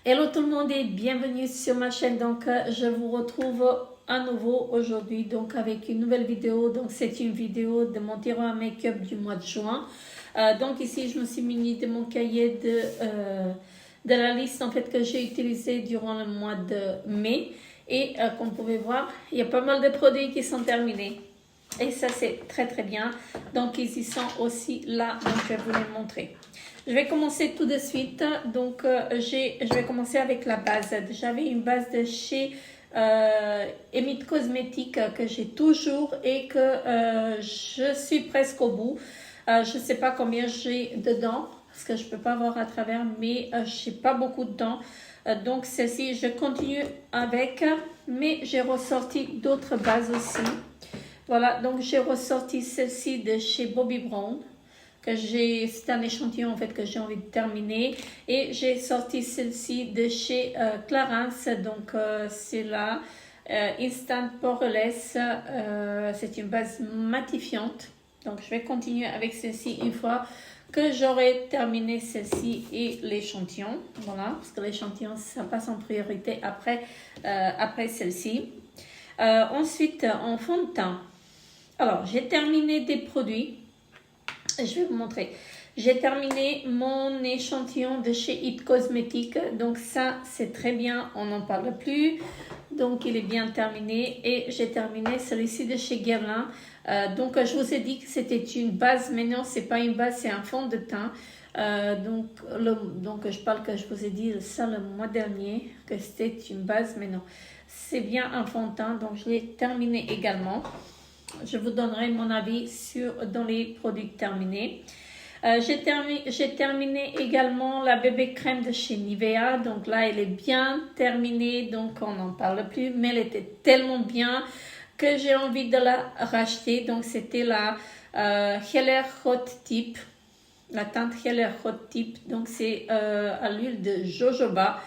Hello tout le monde et bienvenue sur ma chaîne. Donc je vous retrouve à nouveau aujourd'hui donc avec une nouvelle vidéo. Donc c'est une vidéo de mon tiroir make-up du mois de juin. Donc ici je me suis munie de mon cahier de la liste en fait que j'ai utilisé durant le mois de mai. Et comme vous pouvez voir, il y a pas mal de produits qui sont terminés. Et ça c'est très très bien. Donc ils y sont aussi là, donc je vais vous les montrer. Je vais commencer tout de suite. Donc je vais commencer avec la base. J'avais une base de chez Emit Cosmétiques que j'ai toujours et que je suis presque au bout. Je ne sais pas combien j'ai dedans parce que je ne peux pas voir à travers, mais je n'ai pas beaucoup dedans. Donc celle-ci, je continue avec, mais j'ai ressorti d'autres bases aussi. Voilà, donc j'ai ressorti celle-ci de chez Bobbi Brown. C'est un échantillon en fait que j'ai envie de terminer, et j'ai sorti celle-ci de chez Clarins. Donc c'est la Instant Poreless. C'est une base matifiante, donc je vais continuer avec celle-ci une fois que j'aurai terminé celle-ci et l'échantillon. Voilà, parce que l'échantillon ça passe en priorité après celle-ci. Ensuite en fond de teint, alors j'ai terminé des produits. Je vais vous montrer. J'ai terminé mon échantillon de chez It Cosmétiques. Donc ça, c'est très bien. On n'en parle plus. Donc il est bien terminé. Et j'ai terminé celui-ci de chez Guerlain. Donc je vous ai dit que c'était une base. Mais non, c'est pas une base, c'est un fond de teint. Donc je parle que je vous ai dit ça le mois dernier, que c'était une base. Mais non, c'est bien un fond de teint. Donc je l'ai terminé également. Je vous donnerai mon avis dans les produits terminés. J'ai terminé également la bébé crème de chez Nivea. Donc là, elle est bien terminée. Donc on n'en parle plus. Mais elle était tellement bien que j'ai envie de la racheter. Donc c'était la Heller Hot Tip. La teinte Heller Hot Tip. Donc c'est à l'huile de jojoba.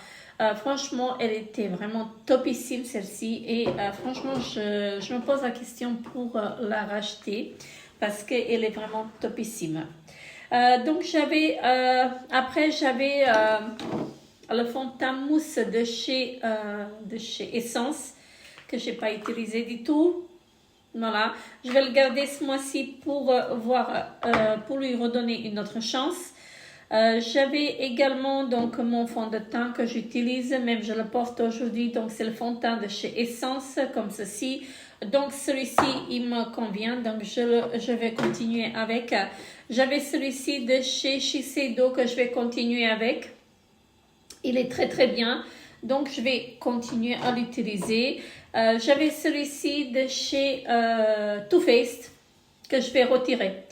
Franchement, elle était vraiment topissime celle-ci, et franchement, je me pose la question pour la racheter parce qu'elle est vraiment topissime. Donc après j'avais le fond de teint mousse de chez Essence que j'ai pas utilisé du tout. Voilà, je vais le garder ce mois-ci pour pour lui redonner une autre chance. J'avais également donc mon fond de teint que j'utilise, même je le porte aujourd'hui. Donc c'est le fond de teint de chez Essence, comme ceci. Donc celui-ci il me convient, donc je vais continuer avec. J'avais celui-ci de chez Shiseido que je vais continuer avec. Il est très très bien, donc je vais continuer à l'utiliser. J'avais celui-ci de chez Too Faced que je vais retirer.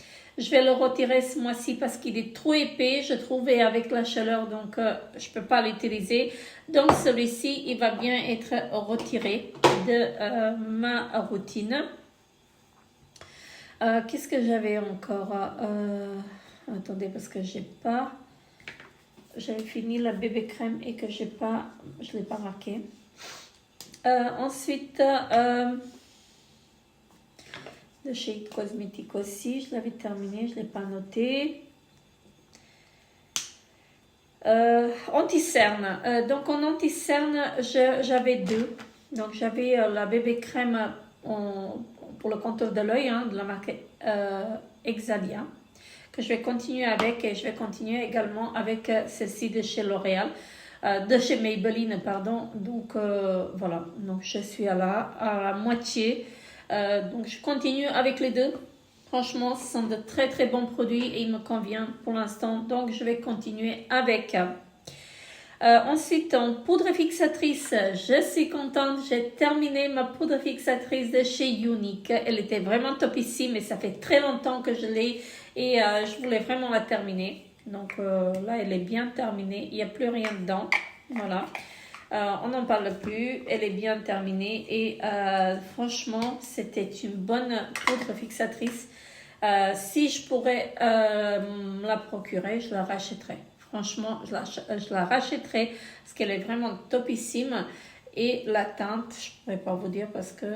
Je vais le retirer ce mois-ci parce qu'il est trop épais, je trouvais, avec la chaleur, donc je ne peux pas l'utiliser. Donc celui-ci, il va bien être retiré de ma routine. Qu'est-ce que j'avais encore attendez, parce que j'avais fini la bébé crème et que je ne l'ai pas marqué. Ensuite, de chez It Cosmétiques aussi, je l'avais terminé, je ne l'ai pas noté. Anti-cerne. Donc en anti-cerne, j'avais deux. Donc j'avais la bébé crème pour le contour de l'œil, de la marque Exalia, que je vais continuer avec, et je vais continuer également avec celle-ci de chez L'Oréal. De chez Maybelline, pardon. Donc voilà, donc je suis à la moitié. Donc je continue avec les deux. Franchement, ce sont de très très bons produits et ils me conviennent pour l'instant. Donc je vais continuer avec. Ensuite, en poudre fixatrice, je suis contente. J'ai terminé ma poudre fixatrice de chez Unique. Elle était vraiment topissime et ça fait très longtemps que je l'ai, et je voulais vraiment la terminer. Donc là, elle est bien terminée. Il n'y a plus rien dedans. Voilà. On n'en parle plus, elle est bien terminée, et franchement c'était une bonne poudre fixatrice. Si je pourrais me la procurer, je la rachèterais. Franchement, je la rachèterais parce qu'elle est vraiment topissime. Et la teinte, je ne pourrais pas vous dire parce que...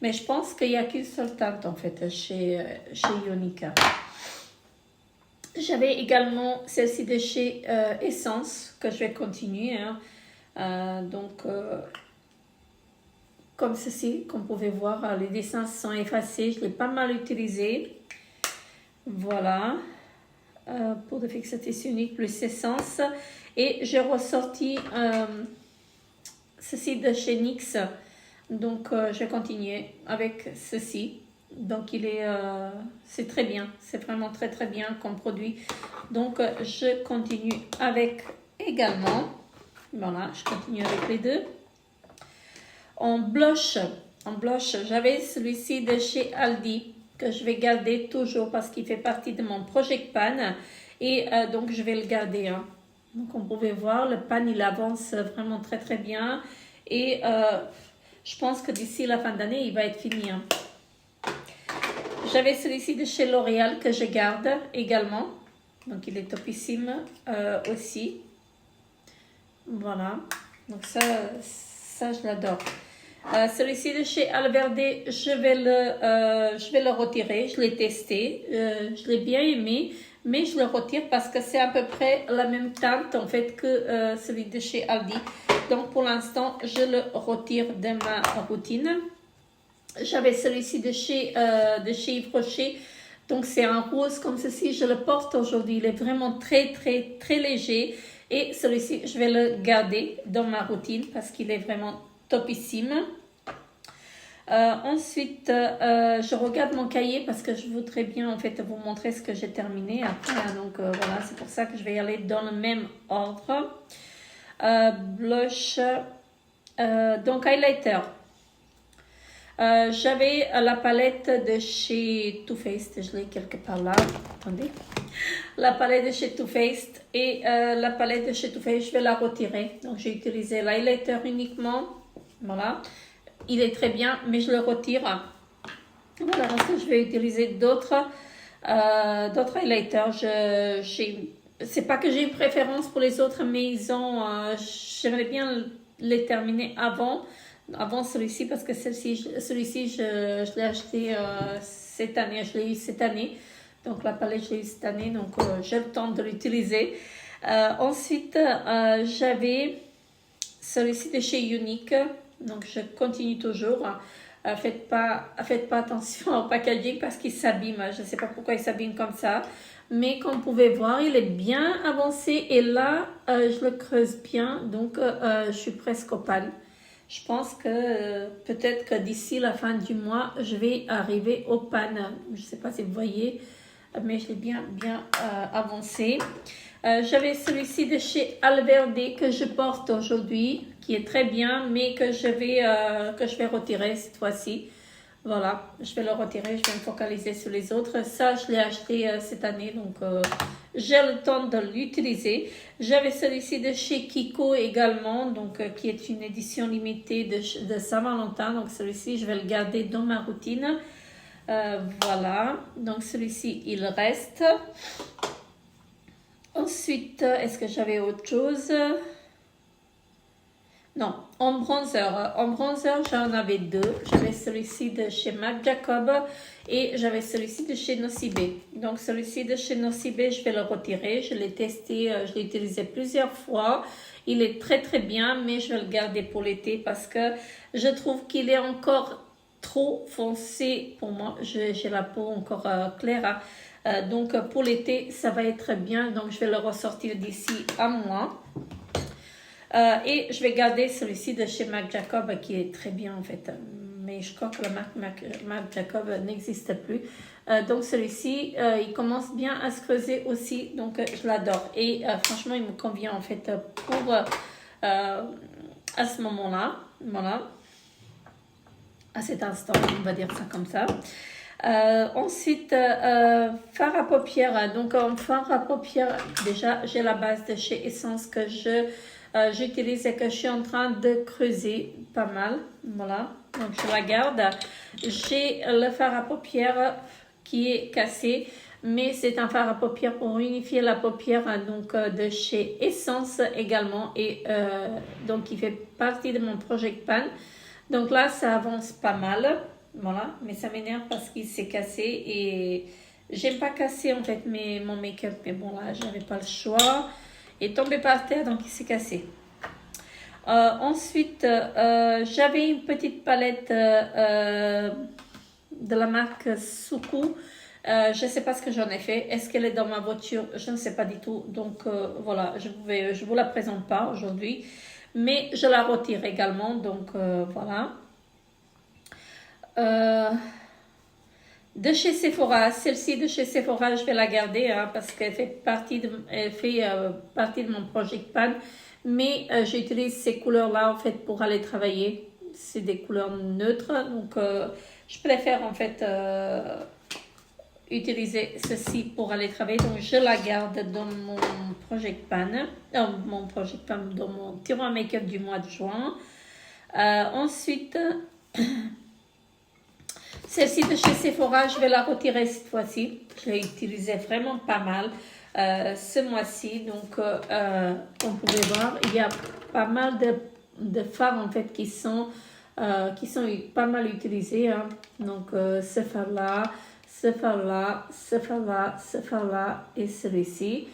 mais je pense qu'il n'y a qu'une seule teinte en fait chez Yonica. J'avais également celle-ci de chez Essence que je vais continuer. Hein. Comme ceci, comme vous pouvez voir, les dessins sont effacés. Je l'ai pas mal utilisé. Voilà. Pour de fixer tissu unique plus Essence. Et j'ai ressorti ceci de chez NYX. Donc, je vais continuer avec ceci. Donc, c'est très bien. C'est vraiment très, très bien comme produit. Donc, je continue avec également. Voilà, je continue avec les deux. En blush, j'avais celui-ci de chez Aldi que je vais garder toujours parce qu'il fait partie de mon Project Pan. Et donc, je vais le garder. Hein. Donc, on pouvait voir, le pan, il avance vraiment très, très bien. Et je pense que d'ici la fin d'année, il va être fini. Hein. J'avais celui-ci de chez L'Oréal que je garde également. Donc, il est topissime aussi. Voilà. Donc, ça je l'adore. Celui-ci de chez Alverde, je vais le retirer. Je l'ai testé. Je l'ai bien aimé. Mais je le retire parce que c'est à peu près la même teinte en fait que celui de chez Aldi. Donc pour l'instant, je le retire de ma routine. J'avais celui-ci de chez Yves Rocher. Donc c'est un rose comme ceci. Je le porte aujourd'hui. Il est vraiment très très très léger. Et celui-ci, je vais le garder dans ma routine parce qu'il est vraiment topissime. Ensuite, je regarde mon cahier parce que je voudrais bien en fait vous montrer ce que j'ai terminé après. Donc voilà, c'est pour ça que je vais y aller dans le même ordre. Blush, donc highlighter. J'avais la palette de chez Too Faced, je l'ai quelque part là. Attendez. La palette de chez Too Faced et la palette de chez Too Faced, je vais la retirer. Donc j'ai utilisé l'highlighter uniquement. Voilà. Il est très bien, mais je le retire. Voilà, parce que je vais utiliser d'autres highlighters. C'est pas que j'ai une préférence pour les autres, mais j'aimerais bien les terminer avant celui-ci, parce que celui-ci, je l'ai acheté cette année. Je l'ai eu cette année. Donc la palette, je l'ai eu cette année. Donc j'ai le temps de l'utiliser. Ensuite, j'avais celui-ci de chez Unique. Donc, je continue toujours. Faites pas attention au packaging parce qu'il s'abîme. Je ne sais pas pourquoi il s'abîme comme ça. Mais comme vous pouvez voir, il est bien avancé. Et là, je le creuse bien. Donc, je suis presque au pan. Je pense que peut-être que d'ici la fin du mois, je vais arriver au pan. Je ne sais pas si vous voyez, mais je l'ai bien avancé. J'avais celui-ci de chez Alverde que je porte aujourd'hui, qui est très bien, mais que je vais retirer cette fois-ci. Voilà, je vais le retirer, je vais me focaliser sur les autres. Ça, je l'ai acheté cette année, donc j'ai le temps de l'utiliser. J'avais celui-ci de chez Kiko également, donc qui est une édition limitée de Saint-Valentin. Donc celui-ci, je vais le garder dans ma routine. Voilà, donc celui-ci, il reste. Ensuite, est-ce que j'avais autre chose? Non, en bronzer. En bronzer, j'en avais deux. J'avais celui-ci de chez Marc Jacob et j'avais celui-ci de chez Nocibe. Donc, celui-ci de chez Nocibe, je vais le retirer. Je l'ai testé, je l'ai utilisé plusieurs fois. Il est très très bien, mais je vais le garder pour l'été parce que je trouve qu'il est encore trop foncé pour moi. J'ai la peau encore claire. Donc pour l'été, ça va être bien. Donc je vais le ressortir d'ici un mois. Et je vais garder celui-ci de chez Marc Jacob qui est très bien en fait. Mais je crois que la marque Marc Jacob n'existe plus. Donc celui-ci, il commence bien à se creuser aussi. Donc je l'adore. Et franchement, il me convient en fait pour à ce moment-là. Voilà. À cet instant, on va dire ça comme ça. Ensuite, fard à paupières. Donc en fard à paupières, déjà j'ai la base de chez Essence que j'utilise et que je suis en train de creuser pas mal. Voilà, donc je la garde. J'ai le fard à paupières qui est cassé, mais c'est un fard à paupières pour unifier la paupière, donc de chez Essence également, et donc il fait partie de mon Project Pan. Donc là, ça avance pas mal. Voilà, mais ça m'énerve parce qu'il s'est cassé et J'aime pas casser en fait mon make-up, mais bon là, j'avais pas le choix. Il est tombé par terre, donc il s'est cassé. Ensuite, j'avais une petite palette de la marque Suku. Je ne sais pas ce que j'en ai fait. Est-ce qu'elle est dans ma voiture? Je ne sais pas du tout. Donc voilà, je vous la présente pas aujourd'hui. Mais je la retire également. Donc voilà. De chez Sephora, celle-ci de chez Sephora, je vais la garder hein, parce qu'elle fait partie de mon Project Pan. Mais j'utilise ces couleurs-là en fait pour aller travailler. C'est des couleurs neutres. Donc je préfère en fait utiliser ceci pour aller travailler. Donc je la garde dans mon Project Pan. Dans mon tiroir make-up du mois de juin. Ensuite... Celle-ci de chez Sephora, je vais la retirer cette fois-ci. Je l'ai utilisée vraiment pas mal ce mois-ci. Donc, on pouvait voir, il y a pas mal de fards en fait qui sont pas mal utilisés. Hein. Donc, ce fard-là, ce fard-là, ce fard-là, ce fard-là et celui-ci.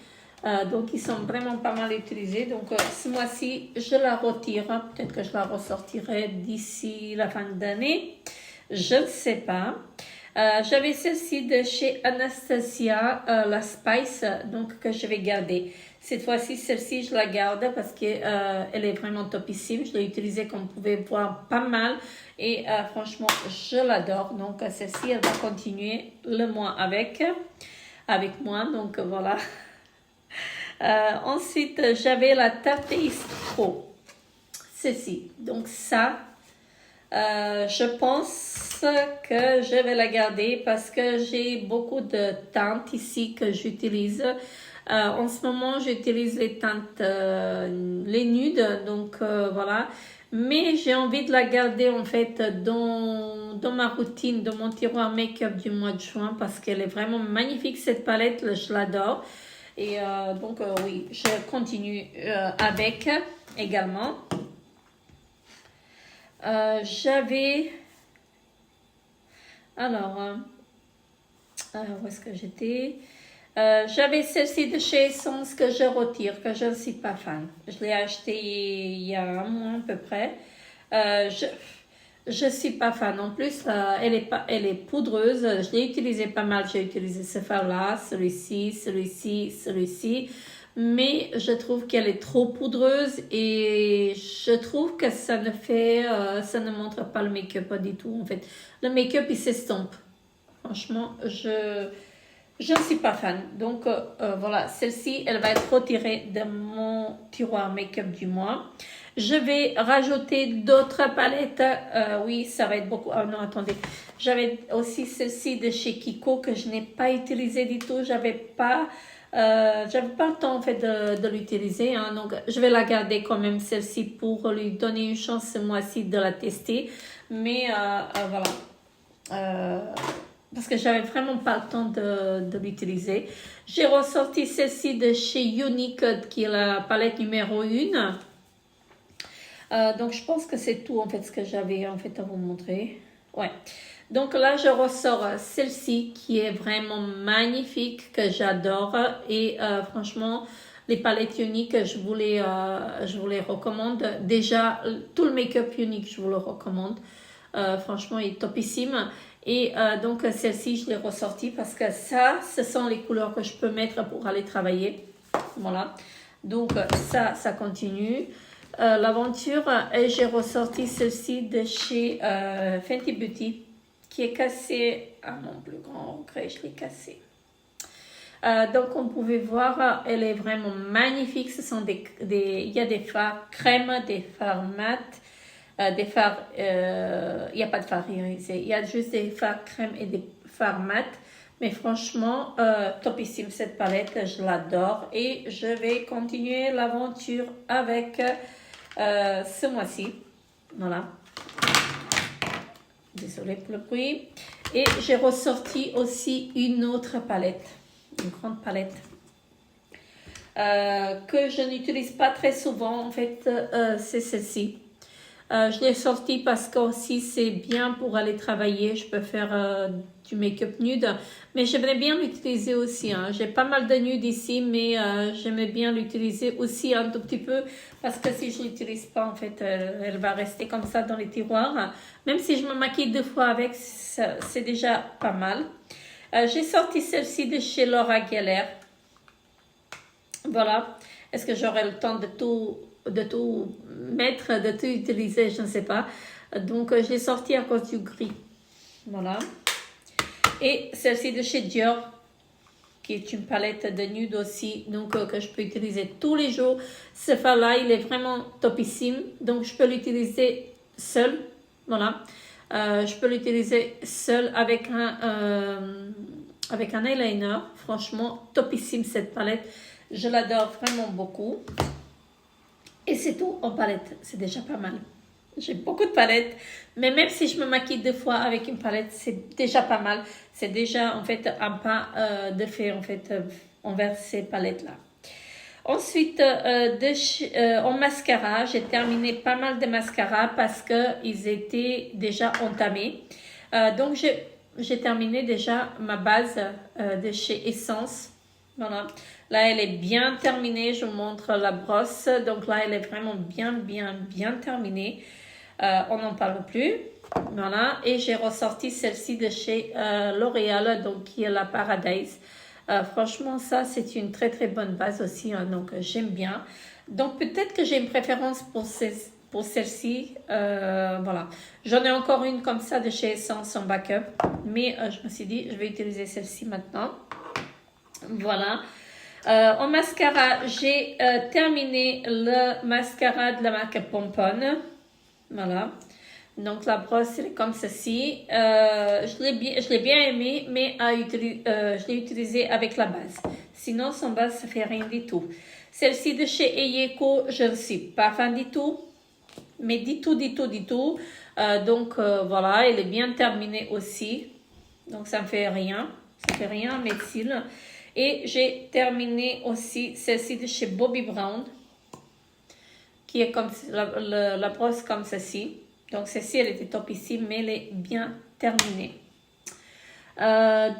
Donc, ils sont vraiment pas mal utilisés. Donc, ce mois-ci, je la retire. Peut-être que je la ressortirai d'ici la fin d'année. Je ne sais pas. J'avais celle-ci de chez Anastasia, la Spice, donc que je vais garder. Cette fois-ci, celle-ci, je la garde parce qu'elle est vraiment topissime. Je l'ai utilisée, comme vous pouvez voir, pas mal. Et franchement, je l'adore. Donc, celle-ci, elle va continuer le mois avec moi. Donc, voilà. Ensuite, j'avais la Tarte Pro. Celle-ci. Donc, ça... je pense que je vais la garder parce que j'ai beaucoup de teintes ici que j'utilise. En ce moment, j'utilise les teintes, les nudes, donc voilà. Mais j'ai envie de la garder en fait dans ma routine, dans mon tiroir make-up du mois de juin parce qu'elle est vraiment magnifique cette palette, je l'adore. Et donc oui, je continue avec également. J'avais alors où est-ce que j'étais j'avais celle-ci de chez Essence que je retire, que je ne suis pas fan. Je l'ai acheté il y a un mois à peu près. Je suis pas fan. En plus, elle est poudreuse. Je l'ai utilisée pas mal. J'ai utilisé ce fard-là, celui-ci. Mais je trouve qu'elle est trop poudreuse et je trouve que ça ne montre pas le make-up pas du tout en fait. Le make-up il s'estompe. Franchement, je ne suis pas fan. Donc voilà, celle-ci, elle va être retirée de mon tiroir make-up du mois. Je vais rajouter d'autres palettes. Oui, ça va être beaucoup. Oh non, attendez. J'avais aussi celle-ci de chez Kiko que je n'ai pas utilisée du tout. J'avais pas le temps en fait de l'utiliser. Hein. Donc, je vais la garder quand même celle-ci pour lui donner une chance ce mois-ci de la tester. Mais voilà. Parce que j'avais vraiment pas le temps de l'utiliser. J'ai ressorti celle-ci de chez Unique qui est la palette numéro 1. Donc je pense que c'est tout en fait ce que j'avais en fait à vous montrer. Ouais. Donc là je ressors celle-ci qui est vraiment magnifique, que j'adore. Et franchement les palettes Unique je vous les recommande. Déjà tout le make-up Unique je vous le recommande. Franchement il est topissime. Et donc celle-ci je l'ai ressortie parce que ça ce sont les couleurs que je peux mettre pour aller travailler. Voilà. Donc ça continue. L'aventure et j'ai ressorti celle-ci de chez Fenty Beauty qui est cassée à mon plus grand regret, je l'ai cassée. Donc on pouvait voir, elle est vraiment magnifique. Ce sont il y a des fards crème, des fards mat, des fards, il n'y a pas de fards irisés, il y a juste des fards crème et des fards mat. Mais franchement, topissime cette palette, je l'adore. Et je vais continuer l'aventure avec ce mois-ci. Voilà. Désolée pour le bruit. Et j'ai ressorti aussi une autre palette. Une grande palette. Que je n'utilise pas très souvent. En fait, c'est celle-ci. Je l'ai sorti parce que aussi c'est bien pour aller travailler. Je peux faire du make-up nude. Mais j'aimerais bien l'utiliser aussi. Hein. J'ai pas mal de nude ici, mais j'aimerais bien l'utiliser aussi un tout petit peu. Parce que si je ne l'utilise pas, en fait, elle va rester comme ça dans les tiroirs. Même si je me maquille 2 fois avec, c'est déjà pas mal. J'ai sorti celle-ci de chez Laura Geller. Voilà. Est-ce que j'aurai le temps de tout mettre, de tout utiliser? Je ne sais pas. Donc, je l'ai sorti à cause du gris. Voilà. Et celle-ci de chez Dior, qui est une palette de nude aussi, donc que je peux utiliser tous les jours. Ce fard-là, il est vraiment topissime. Donc, je peux l'utiliser seul. Voilà. Je peux l'utiliser seul avec un eyeliner. Franchement, topissime cette palette. Je l'adore vraiment beaucoup. Et c'est tout en palette. C'est déjà pas mal. J'ai beaucoup de palettes. Mais même si je me maquille 2 fois avec une palette, c'est déjà pas mal. C'est déjà en fait un pas de fait en fait envers ces palettes-là. Ensuite, en mascara, j'ai terminé pas mal de mascaras parce qu'ils étaient déjà entamés. Donc, j'ai terminé déjà ma base de chez Essence. Voilà. Là, elle est bien terminée. Je vous montre la brosse. Donc là, elle est vraiment bien terminée. On n'en parle plus. Voilà. Et j'ai ressorti celle-ci de chez L'Oréal, donc qui est la Paradise. Franchement, ça, c'est une très bonne base aussi. Hein, donc, j'aime bien. Donc, peut-être que j'ai une préférence pour celle-ci. Voilà. J'en ai encore une comme ça de chez Essence en backup. Mais je me suis dit, je vais utiliser celle-ci maintenant. Voilà. En mascara, j'ai terminé le mascara de la marque Pomponne. Voilà. Donc, la brosse, elle est comme ceci. Je l'ai bien aimé, mais je l'ai utilisé avec la base. Sinon, sans base, ça fait rien du tout. Celle-ci de chez Eyeko, je ne suis pas fan du tout. Mais du tout. Donc, voilà, elle est bien terminée aussi. Donc, ça ne fait rien. Ça ne fait rien à mes cils. Et j'ai terminé aussi celle-ci de chez Bobbi Brown, qui est comme la brosse comme ceci. Donc celle-ci, elle était top ici, mais elle est bien terminée. Ça,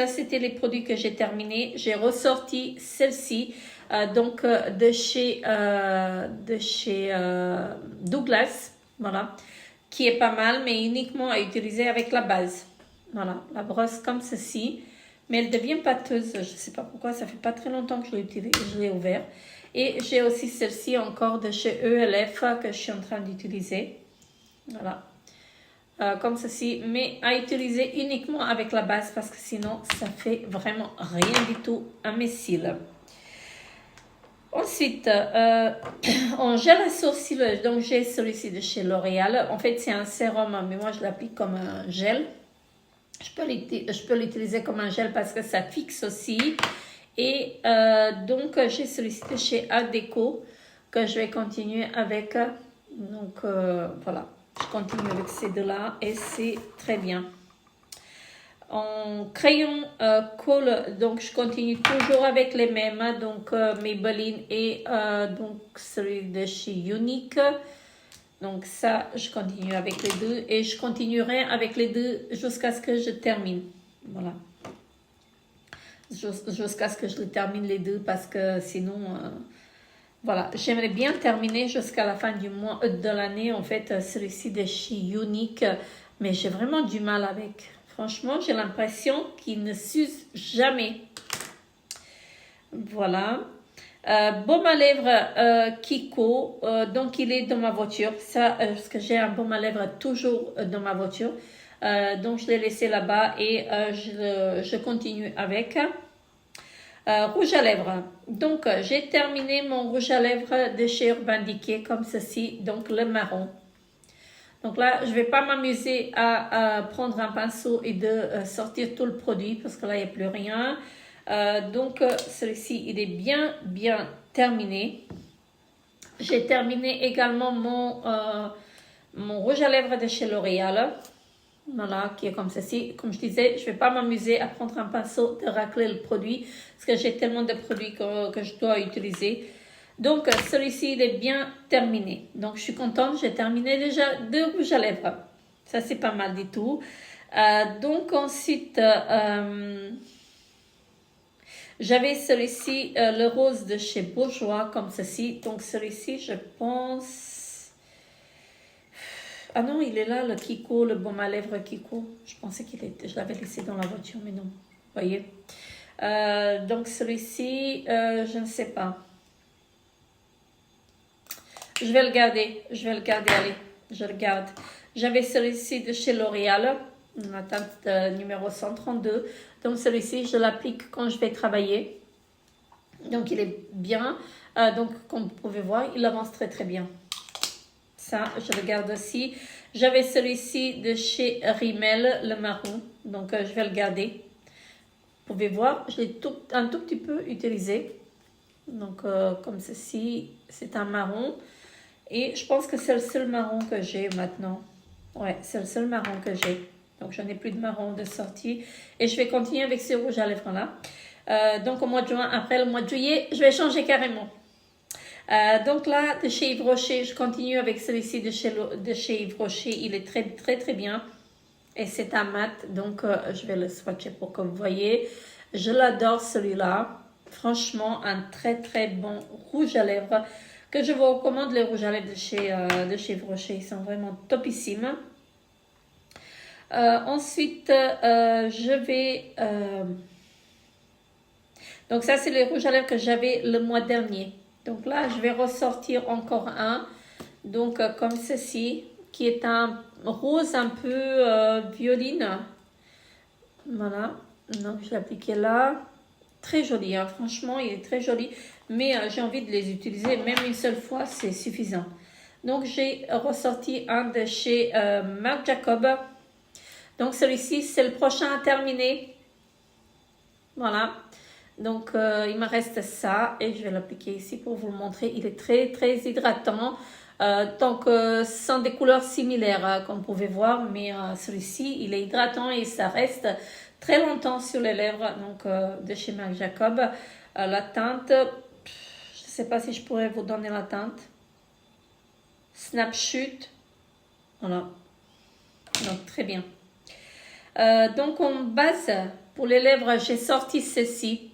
c'était les produits que j'ai terminés. J'ai ressorti celle-ci, donc de chez Douglas, voilà, qui est pas mal, mais uniquement à utiliser avec la base. Voilà, la brosse comme ceci. Mais elle devient pâteuse, je ne sais pas pourquoi, ça fait pas très longtemps que je l'ai ouvert. Et j'ai aussi celle-ci encore de chez ELF que je suis en train d'utiliser. Voilà, comme ceci, mais à utiliser uniquement avec la base parce que sinon ça fait vraiment rien du tout à mes cils. Ensuite, en gel à sourcils, donc j'ai celui-ci de chez L'Oréal. En fait, c'est un sérum, mais moi je l'applique comme un gel. Je peux l'utiliser comme un gel parce que ça fixe aussi. Et donc, j'ai celui-ci de chez Art Deco que je vais continuer avec. Donc, voilà. Je continue avec ces deux-là et c'est très bien. En crayon colle, donc je continue toujours avec les mêmes. Donc, Maybelline et donc celui de chez Unique. Donc ça, je continue avec les deux et je continuerai avec les deux jusqu'à ce que je termine. Voilà. Jusqu'à ce que je termine les deux parce que sinon, voilà. J'aimerais bien terminer jusqu'à la fin du mois de l'année. En fait, celui-ci de chez Unique, mais j'ai vraiment du mal avec. Franchement, j'ai l'impression qu'il ne s'use jamais. Voilà. Baume à lèvres Kiko, donc il est dans ma voiture, ça parce que j'ai un baume à lèvres toujours dans ma voiture, donc je l'ai laissé là-bas et je continue avec. Rouge à lèvres, donc j'ai terminé mon rouge à lèvres de chez Urban Decay comme ceci, donc le marron. Donc là, je ne vais pas m'amuser à prendre un pinceau et de sortir tout le produit parce que là, il n'y a plus rien. Donc, celui-ci, il est bien terminé. J'ai terminé également mon rouge à lèvres de chez L'Oréal. Voilà, qui est comme ceci. Comme je disais, je ne vais pas m'amuser à prendre un pinceau, de racler le produit parce que j'ai tellement de produits que je dois utiliser. Donc, celui-ci, il est bien terminé. Donc, je suis contente, j'ai terminé déjà 2 rouges à lèvres. Ça, c'est pas mal du tout. Donc, ensuite, j'avais celui-ci, le rose de chez Bourjois, comme ceci. Donc, celui-ci, je pense... Ah non, il est là, le Kiko, le baume à lèvres Kiko. Je pensais je l'avais laissé dans la voiture, mais non. Vous voyez. Donc, celui-ci, je ne sais pas. Je vais le garder, allez, je le garde. J'avais celui-ci de chez L'Oréal, la teinte numéro 132. Donc celui-ci, je l'applique quand je vais travailler. Donc il est bien. Donc comme vous pouvez voir, il avance très très bien. Ça, je le garde aussi. J'avais celui-ci de chez Rimmel, le marron. Donc je vais le garder. Vous pouvez voir, je l'ai un tout petit peu utilisé. Donc comme ceci, c'est un marron. Et je pense que c'est le seul marron que j'ai maintenant. Ouais, c'est le seul marron que j'ai. Donc, j'en ai plus de marron de sortie. Et je vais continuer avec ce rouge à lèvres là. Donc, au mois de juin, après le mois de juillet, je vais changer carrément. Donc là, de chez Yves Rocher, je continue avec celui-ci de chez Yves Rocher. Il est très, très, très bien. Et c'est un mat. Donc, je vais le swatcher pour que vous voyez. Je l'adore celui-là. Franchement, un très, très bon rouge à lèvres. Que je vous recommande les rouges à lèvres de chez Yves Rocher. Ils sont vraiment topissimes. Ensuite, je vais... Donc ça, c'est les rouges à lèvres que j'avais le mois dernier. Donc là, je vais ressortir encore un. Donc comme ceci, qui est un rose un peu violine. Voilà. Donc je l'ai appliqué là. Très joli, hein. Franchement, il est très joli. Mais j'ai envie de les utiliser, même une seule fois, c'est suffisant. Donc, j'ai ressorti un de chez Marc Jacob. Donc, celui-ci, c'est le prochain à terminer. Voilà. Donc, il me reste ça et je vais l'appliquer ici pour vous le montrer. Il est très, très hydratant. Donc, sans des couleurs similaires, hein, comme vous pouvez voir. Mais celui-ci, il est hydratant et ça reste très longtemps sur les lèvres. Donc, de chez Marc Jacob. La teinte... Je ne sais pas si je pourrais vous donner la teinte. Snapshot. Voilà. Donc, très bien. Donc, en base, pour les lèvres, j'ai sorti ceci.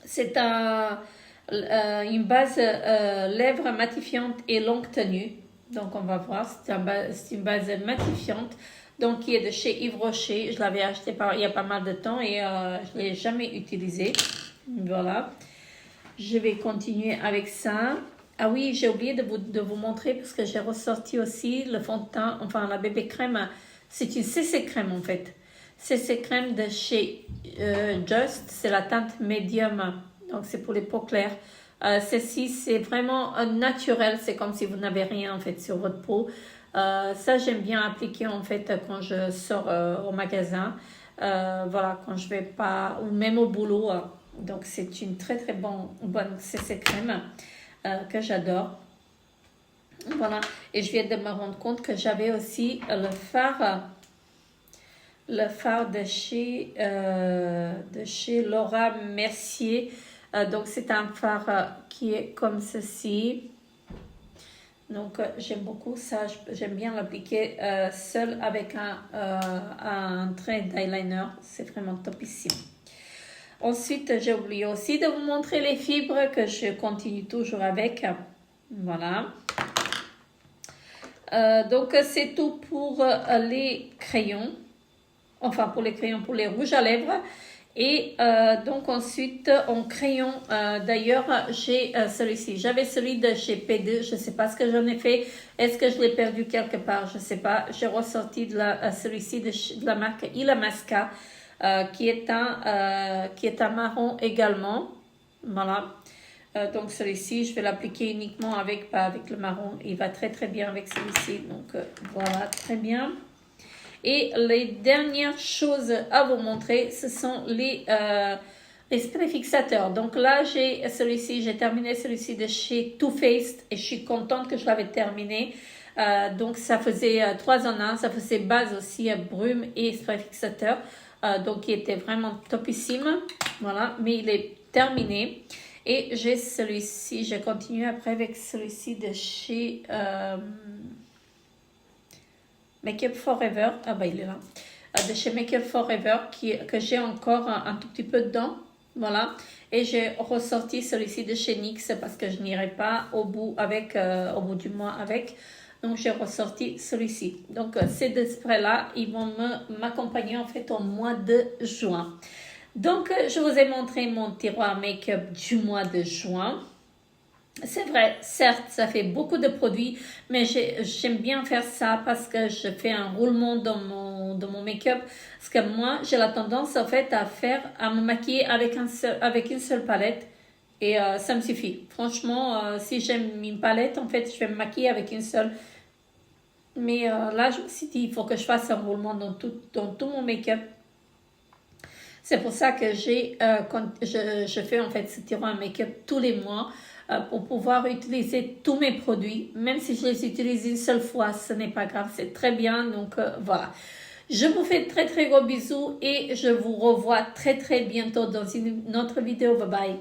C'est une base lèvres matifiante et longue tenue. Donc, on va voir. C'est une base matifiante. Donc, qui est de chez Yves Rocher. Je l'avais acheté il y a pas mal de temps et je ne l'ai jamais utilisé. Voilà. Je vais continuer avec ça. Ah oui, j'ai oublié de vous montrer parce que j'ai ressorti aussi le fond de teint, enfin la bébé crème. C'est une CC crème en fait. CC crème de chez Just. C'est la teinte médium. Donc c'est pour les peaux claires. Celle-ci, c'est vraiment naturel. C'est comme si vous n'avez rien en fait sur votre peau. Ça, j'aime bien appliquer en fait quand je sors au magasin. Voilà, quand je vais pas, ou même au boulot. Donc, c'est une très très bonne CC crème que j'adore. Voilà. Et je viens de me rendre compte que j'avais aussi le phare de chez Laura Mercier. Donc, c'est un phare qui est comme ceci. Donc, j'aime beaucoup ça. J'aime bien l'appliquer seul avec un trait d'eyeliner. C'est vraiment topissime. Ensuite, j'ai oublié aussi de vous montrer les fibres que je continue toujours avec. Voilà. Donc, c'est tout pour les crayons. Enfin, pour les crayons, pour les rouges à lèvres. Et donc, ensuite, en crayon, d'ailleurs, j'ai celui-ci. J'avais celui de chez P2. Je ne sais pas ce que j'en ai fait. Est-ce que je l'ai perdu quelque part? Je ne sais pas. J'ai ressorti celui-ci de la marque Illamasqua. Qui est un marron également. Voilà. Donc celui-ci, je vais l'appliquer uniquement avec le marron. Il va très très bien avec celui-ci. Donc voilà, très bien. Et les dernières choses à vous montrer, ce sont les sprays fixateurs. Donc là, j'ai celui-ci, j'ai terminé celui-ci de chez Too Faced et je suis contente que je l'avais terminé. Donc ça faisait 3 en 1, ça faisait base aussi brume et spray fixateur. Donc il était vraiment topissime. Voilà, mais il est terminé. Et j'ai celui-ci, j'ai continué après avec celui-ci de chez Make Up Forever. Ah bah il est là. De chez Make Up Forever que j'ai encore un tout petit peu dedans. Voilà. Et j'ai ressorti celui-ci de chez NYX parce que je n'irai pas au bout au bout du mois avec. Donc j'ai ressorti celui-ci. Donc ces deux sprays-là, ils vont m'accompagner en fait au mois de juin. Donc je vous ai montré mon tiroir make-up du mois de juin. C'est vrai, certes, ça fait beaucoup de produits, mais j'aime bien faire ça parce que je fais un roulement dans mon make-up. Parce que moi, j'ai la tendance en fait à me maquiller avec une seule palette et ça me suffit. Franchement, si j'aime une palette, en fait, je vais me maquiller avec une seule. Mais là, je me suis dit, il faut que je fasse un roulement dans tout mon make-up. C'est pour ça que je fais en fait ce tiroir make-up tous les mois. Pour pouvoir utiliser tous mes produits, même si je les utilise une seule fois, ce n'est pas grave, c'est très bien. Donc voilà, je vous fais très gros bisous et je vous revois très bientôt dans une autre vidéo. Bye bye.